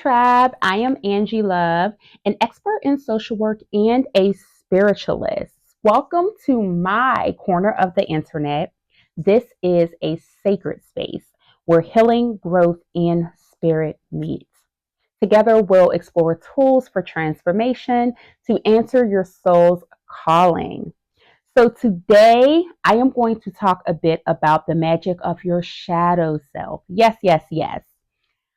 Tribe. I am Angie Love, an expert in social work and a spiritualist. Welcome to my corner of the internet. This is a sacred space where healing, growth, and spirit meet. Together, we'll explore tools for transformation to answer your soul's calling. So, today I am going to talk a bit about the magic of your shadow self. Yes, yes, yes.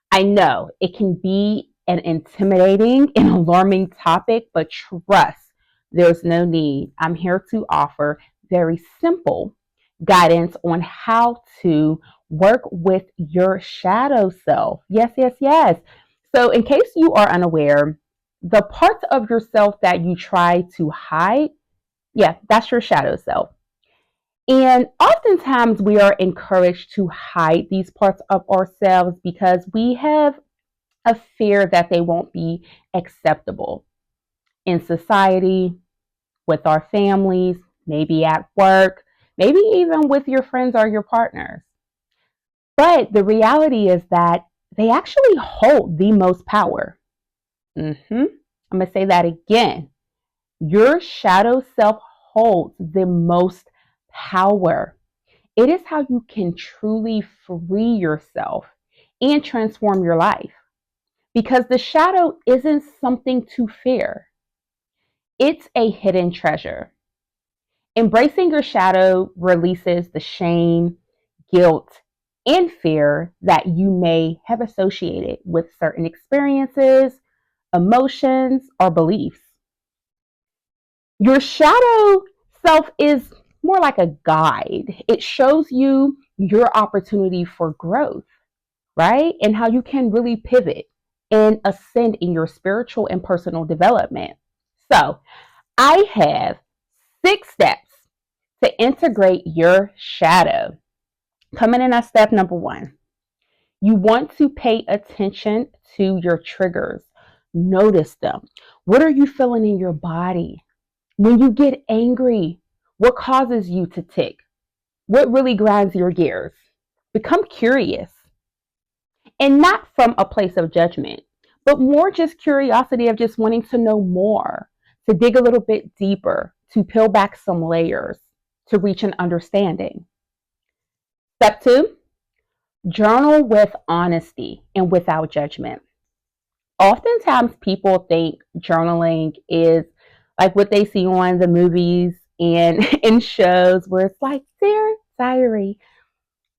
I know it can be an intimidating and alarming topic, but trust, there's no need. I'm here to offer very simple guidance on how to work with your shadow self. Yes, yes, yes. So, in case you are unaware, the parts of yourself that you try to hide, yeah, that's your shadow self. And oftentimes we are encouraged to hide these parts of ourselves because we have a fear that they won't be acceptable in society, with our families, maybe at work, maybe even with your friends or your partners. But the reality is that they actually hold the most power. I'm going to say that again. Your shadow self holds the most power. It is how you can truly free yourself and transform your life. Because the shadow isn't something to fear, it's a hidden treasure. Embracing your shadow releases the shame, guilt, and fear that you may have associated with certain experiences, emotions, or beliefs. Your shadow self is more like a guide. It shows you your opportunity for growth, right? And how you can really pivot and ascend in your spiritual and personal development. So, I have 6 steps to integrate your shadow. Coming in at step number 1, you want to pay attention to your triggers. Notice them. What are you feeling in your body? When you get angry, what causes you to tick? What really grinds your gears? Become curious, and not from a place of judgment, but more just curiosity of just wanting to know more, to dig a little bit deeper, to peel back some layers, to reach an understanding. Step 2, journal with honesty and without judgment. Oftentimes, people think journaling is like what they see on the movies and in shows where it's like, Dear Diary,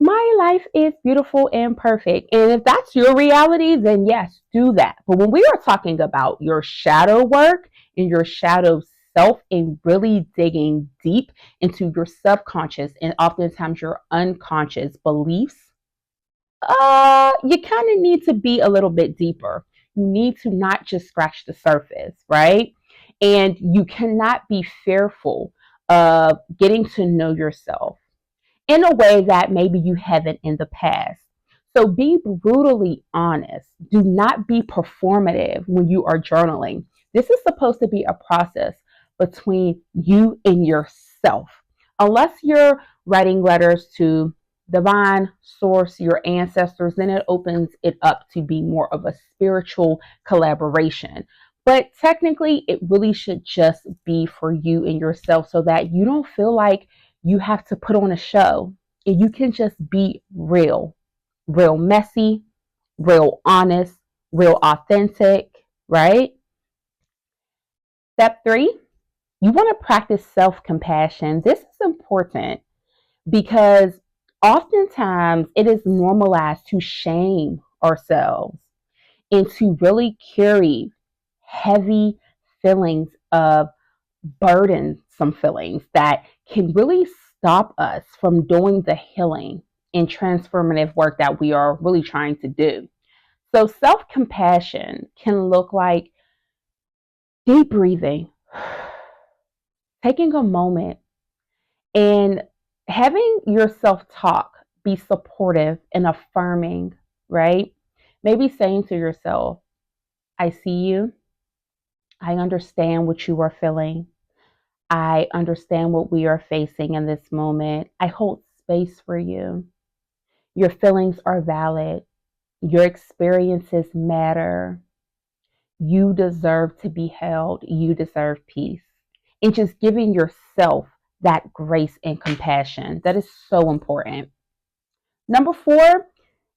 my life is beautiful and perfect. And if that's your reality, then yes, do that. But when we are talking about your shadow work and your shadow self and really digging deep into your subconscious and oftentimes your unconscious beliefs, you kind of need to be a little bit deeper. You need to not just scratch the surface, right? And you cannot be fearful of getting to know yourself in a way that maybe you haven't in the past. So be brutally honest. Do not be performative when you are journaling. This is supposed to be a process between you and yourself. Unless you're writing letters to divine source, your ancestors, then it opens it up to be more of a spiritual collaboration. But technically, it really should just be for you and yourself so that you don't feel like you have to put on a show, and you can just be real, real messy, real honest, real authentic, right? Step 3, you want to practice self compassion. This is important because oftentimes it is normalized to shame ourselves and to really carry heavy feelings of burdensome feelings that can really stop us from doing the healing and transformative work that we are really trying to do. So, self compassion can look like deep breathing, taking a moment, and having your self talk be supportive and affirming, right? Maybe saying to yourself, I see you, I understand what you are feeling. I understand what we are facing in this moment. I hold space for you. Your feelings are valid. Your experiences matter. You deserve to be held. You deserve peace. And just giving yourself that grace and compassion. That is so important. Number 4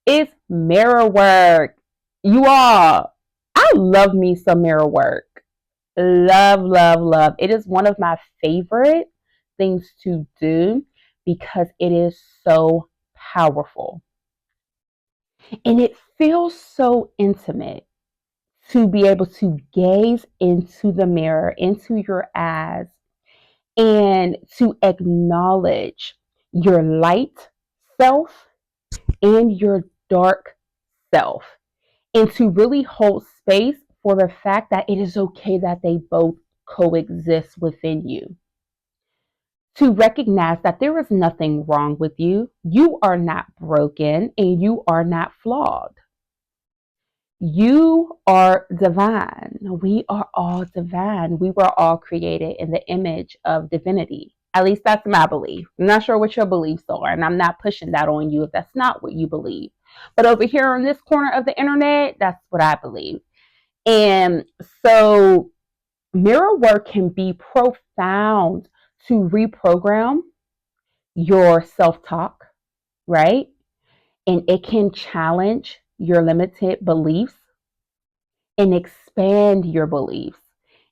is mirror work. You all, I love me some mirror work. Love, love, love. It is one of my favorite things to do because it is so powerful. And it feels so intimate to be able to gaze into the mirror, into your eyes, and to acknowledge your light self and your dark self, and to really hold space for the fact that it is okay that they both coexist within you. To recognize that there is nothing wrong with you. You are not broken and you are not flawed. You are divine. We are all divine. We were all created in the image of divinity. At least that's my belief. I'm not sure what your beliefs are, and I'm not pushing that on you if that's not what you believe. But over here on this corner of the internet, that's what I believe. And so mirror work can be profound to reprogram your self talk, right? And it can challenge your limited beliefs and expand your beliefs.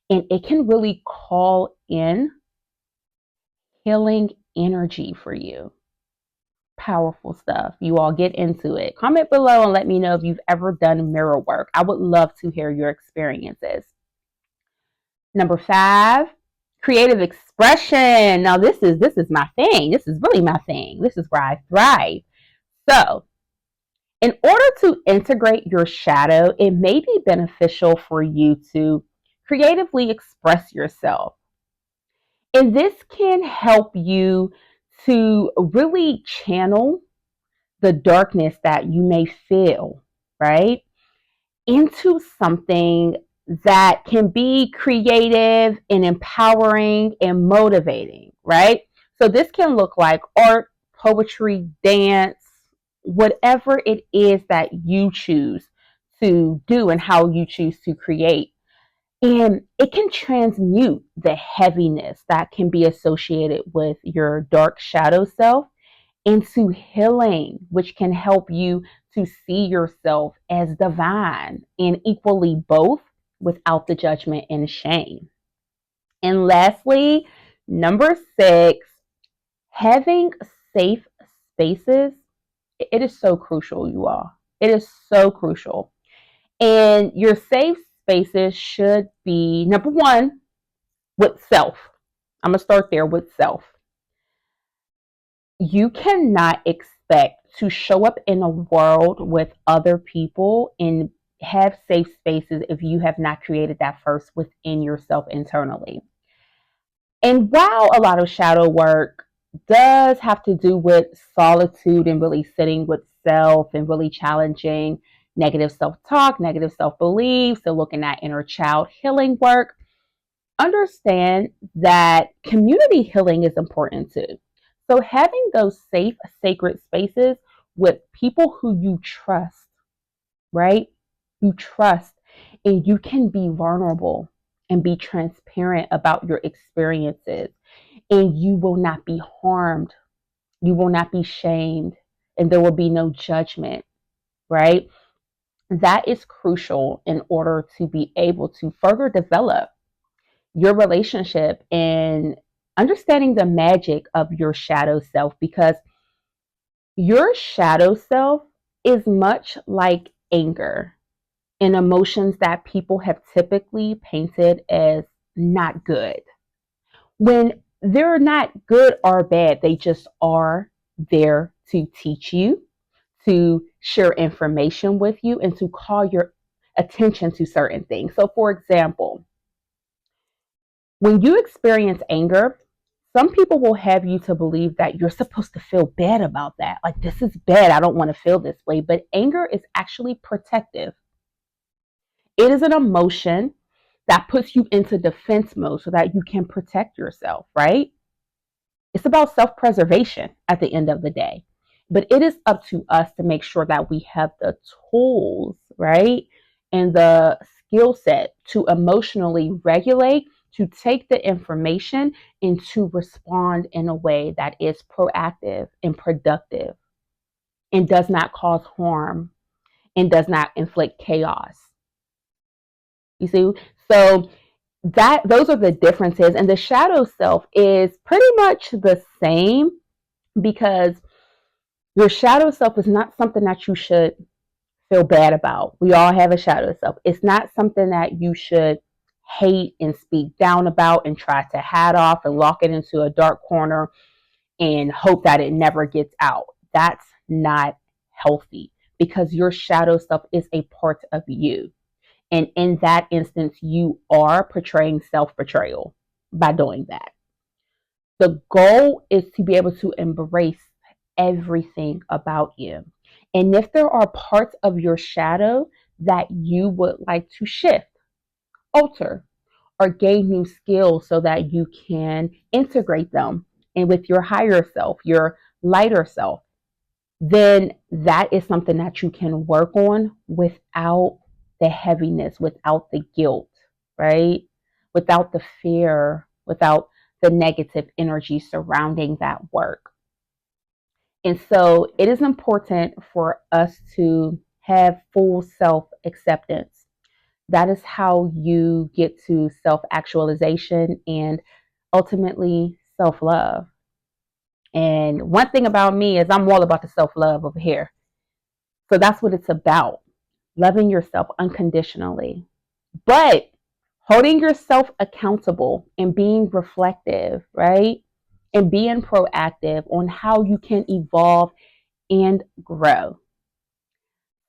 And it can really call in healing energy for you. Powerful stuff. You all get into it. Comment below and let me know if you've ever done mirror work. I would love to hear your experiences. Number 5, creative expression. Now this is my thing. This is really my thing. This is where I thrive. So, in order to integrate your shadow, it may be beneficial for you to creatively express yourself. And this can help you to really channel the darkness that you may feel, right, into something that can be creative and empowering and motivating, right? So this can look like art, poetry, dance, whatever it is that you choose to do and how you choose to create. And it can transmute the heaviness that can be associated with your dark shadow self into healing, which can help you to see yourself as divine and equally both without the judgment and shame. And lastly, number 6, having safe spaces. It is so crucial, you all. It is so crucial. And your safe spaces should be number 1 with self. I'm going to start there with self. You cannot expect to show up in a world with other people and have safe spaces if you have not created that first within yourself internally. And while a lot of shadow work does have to do with solitude and really sitting with self and really challenging negative self talk, negative self beliefs, and looking at inner child healing work, understand that community healing is important too. So, having those safe, sacred spaces with people who you trust, right? You trust, and you can be vulnerable and be transparent about your experiences, and you will not be harmed. You will not be shamed, and there will be no judgment, right? That is crucial in order to be able to further develop your relationship and understanding the magic of your shadow self, because your shadow self is much like anger and emotions that people have typically painted as not good. When they're not good or bad, they just are there to teach you, to share information with you, and to call your attention to certain things. So, for example, when you experience anger, some people will have you to believe that you're supposed to feel bad about that. Like, this is bad. I don't want to feel this way. But anger is actually protective. It is an emotion that puts you into defense mode so that you can protect yourself, right? It's about self preservation at the end of the day. But it is up to us to make sure that we have the tools, right? And the skill set to emotionally regulate, to take the information and to respond in a way that is proactive and productive and does not cause harm and does not inflict chaos. You see? So that those are the differences. And the shadow self is pretty much the same because your shadow self is not something that you should feel bad about. We all have a shadow self. It's not something that you should hate and speak down about and try to hat off and lock it into a dark corner and hope that it never gets out. That's not healthy because your shadow self is a part of you. And in that instance, you are portraying self betrayal by doing that. The goal is to be able to embrace everything about you. And if there are parts of your shadow that you would like to shift, alter, or gain new skills so that you can integrate them and with your higher self, your lighter self, then that is something that you can work on without the heaviness, without the guilt, right? Without the fear, without the negative energy surrounding that work. And so it is important for us to have full self acceptance. That is how you get to self actualization and ultimately self love. And one thing about me is I'm all about the self love over here. So that's what it's about, loving yourself unconditionally, but holding yourself accountable and being reflective, right? And being proactive on how you can evolve and grow.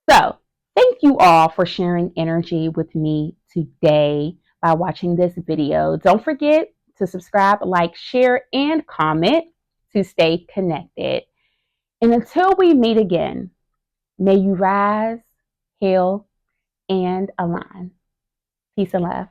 So, thank you all for sharing energy with me today by watching this video. Don't forget to subscribe, like, share, and comment to stay connected. And until we meet again, may you rise, heal, and align. Peace and love.